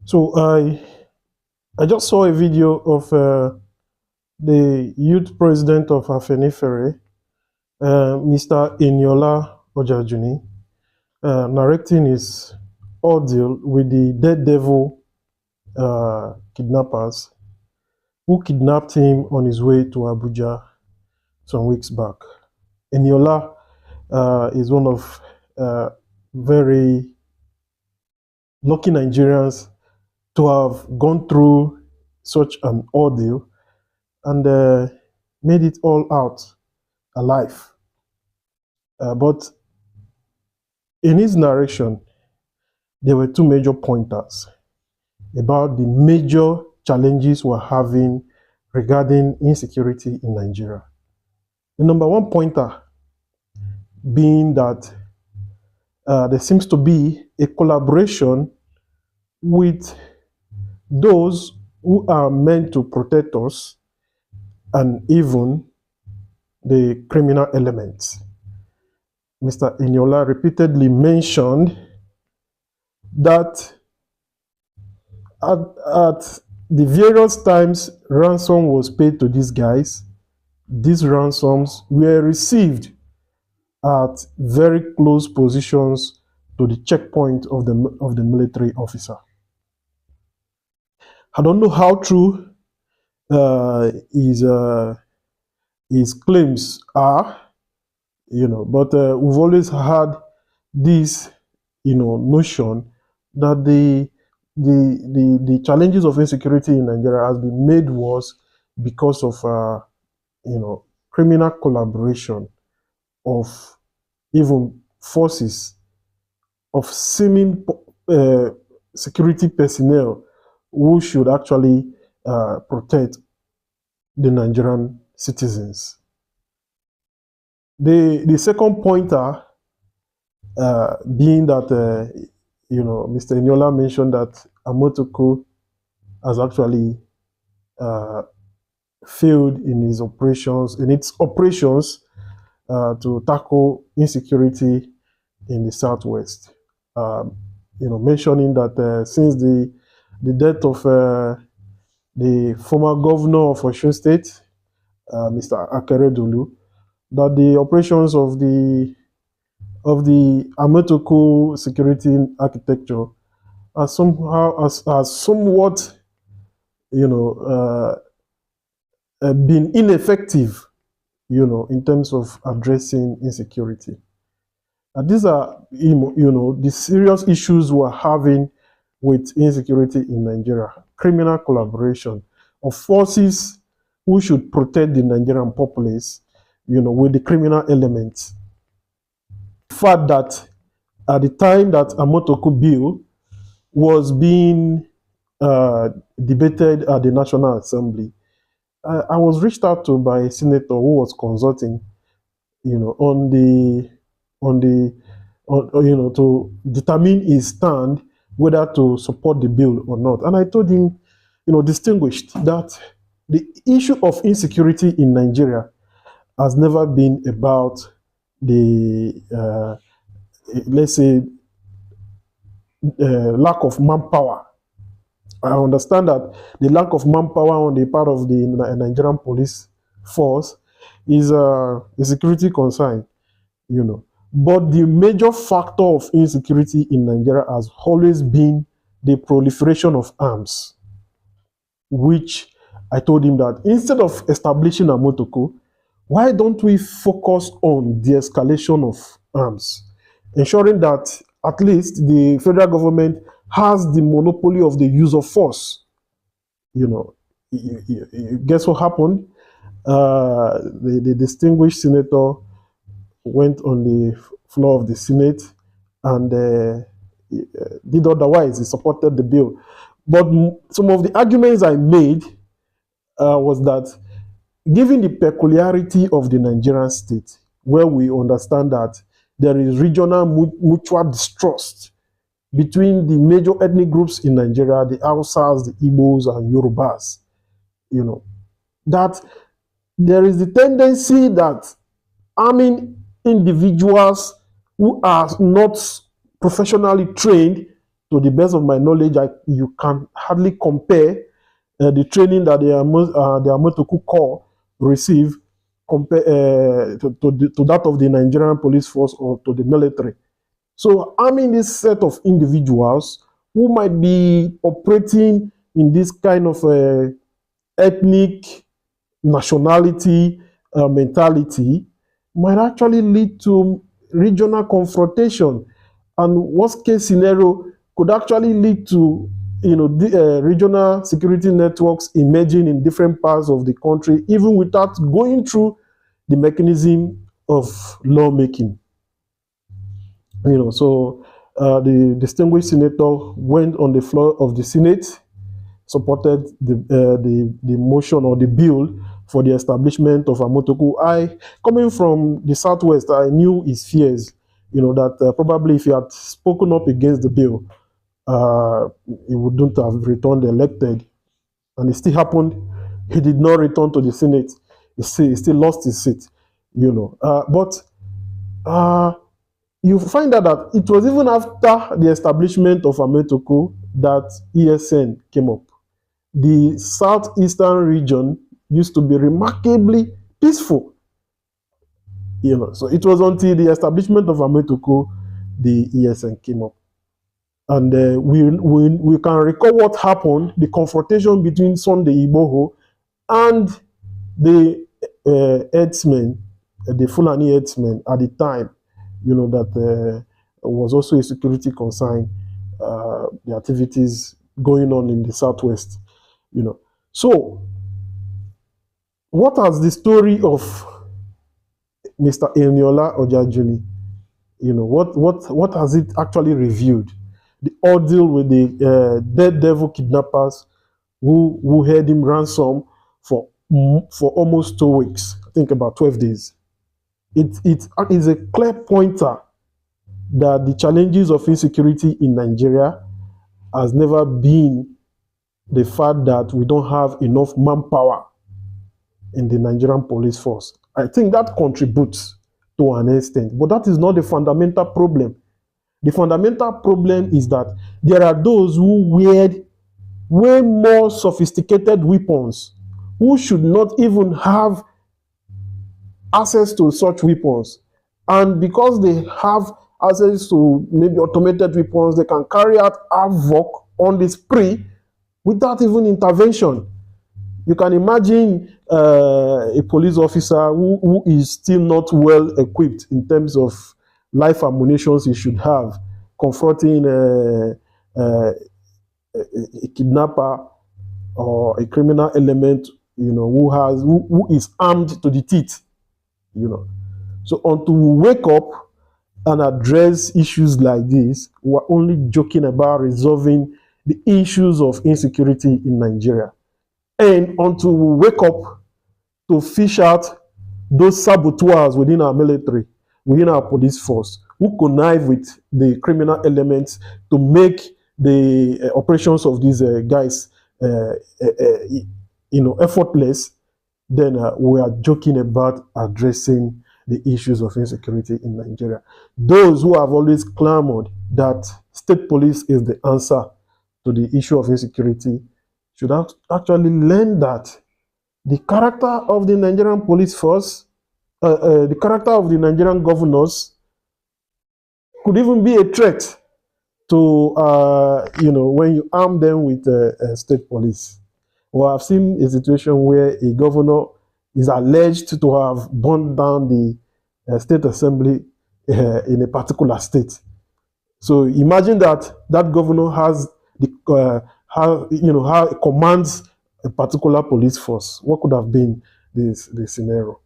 So I just saw a video of the youth president of Afenifere, Mr. Eniola Ojajuni, narrating his ordeal with the dead devil kidnappers who kidnapped him on his way to Abuja some weeks back. Eniola is one of very lucky Nigerians to have gone through such an ordeal and made it all out alive. But in his narration, there were two major pointers about the major challenges we're having regarding insecurity in Nigeria. The number one pointer being that there seems to be a collaboration with those who are meant to protect us and even the criminal elements. Mr. Eniola repeatedly mentioned that at the various times ransom was paid to these guys, these ransoms were received at very close positions to the checkpoint of the military officer. I don't know how true his claims are, but we've always had this, notion that the challenges of insecurity in Nigeria has been made worse because of criminal collaboration of even forces of seeming security personnel who should actually protect the Nigerian citizens. The second pointer being that Mr. Eniola mentioned that Amotoko has actually failed in its operations to tackle insecurity in the southwest. Mentioning that since the death of the former governor of Osun State, Mr. Akeredolu, that the operations of the Amotoko security architecture are somewhat, been ineffective, in terms of addressing insecurity. And these are, the serious issues we're having with insecurity in Nigeria. Criminal collaboration of forces who should protect the Nigerian populace, with the criminal elements. The fact that at the time that Amotoko bill was being debated at the National Assembly, I was reached out to by a senator who was consulting, to determine his stand whether to support the bill or not. And I told him, distinguished, that the issue of insecurity in Nigeria has never been about the, let's say, lack of manpower. I understand that the lack of manpower on the part of the Nigerian police force is a security concern, But the major factor of insecurity in Nigeria has always been the proliferation of arms, which I told him that instead of establishing a Motoko, why don't we focus on the escalation of arms, ensuring that at least the federal government has the monopoly of the use of force? Guess what happened? The distinguished senator went on the floor of the Senate and did otherwise. He supported the bill. But some of the arguments I made was that given the peculiarity of the Nigerian state, where we understand that there is regional mutual distrust between the major ethnic groups in Nigeria, the Hausas, the Igbos, and Yorubas, that there is the tendency that arming individuals who are not professionally trained to the best of my knowledge, you can hardly compare the training that the Amotoku Corps receive compare to that of the Nigerian police force or to the military. So arming this set of individuals who might be operating in this kind of ethnic nationality mentality might actually lead to regional confrontation, and worst case scenario could actually lead to regional security networks emerging in different parts of the country, even without going through the mechanism of lawmaking. So the distinguished senator went on the floor of the Senate, supported the motion or the bill for the establishment of Amotoku. Coming from the Southwest, I knew his fears, that probably if he had spoken up against the bill, he wouldn't have returned elected. And it still happened. He did not return to the Senate. He still lost his seat, But you find out that it was even after the establishment of Amotoku that ESN came up. The southeastern region used to be remarkably peaceful. So it was until the establishment of Amotoku, the ESN came up. And we can recall what happened, the confrontation between Sunday Igboho and the herdsmen, the Fulani herdsmen at the time, that was also a security concern, the activities going on in the Southwest. So what has the story of Mr. Eniola Ojajuni, what has it actually revealed? The ordeal with the dead devil kidnappers who held him ransom for almost 2 weeks, I think about 12 days. It is a clear pointer that the challenges of insecurity in Nigeria has never been the fact that we don't have enough manpower in the Nigerian police force. I think that contributes to an extent, but that is not the fundamental problem. The fundamental problem is that there are those who wield way more sophisticated weapons, who should not even have access to such weapons. And because they have access to maybe automated weapons, they can carry out havoc on the spree without even intervention. You can imagine a police officer who is still not well equipped in terms of life ammunition he should have, confronting a kidnapper or a criminal element, who is armed to the teeth, So until we wake up and address issues like this, we're only joking about resolving the issues of insecurity in Nigeria. And until we wake up to fish out those saboteurs within our military, within our police force, who connive with the criminal elements to make the operations of these guys, effortless, then we are joking about addressing the issues of insecurity in Nigeria. Those who have always clamored that state police is the answer to the issue of insecurity should actually learn that the character of the Nigerian police force, the character of the Nigerian governors could even be a threat to, when you arm them with state police. Well, I've seen a situation where a governor is alleged to have burned down the state assembly in a particular state. So imagine that governor has how it commands a particular police force. What could have been the scenario?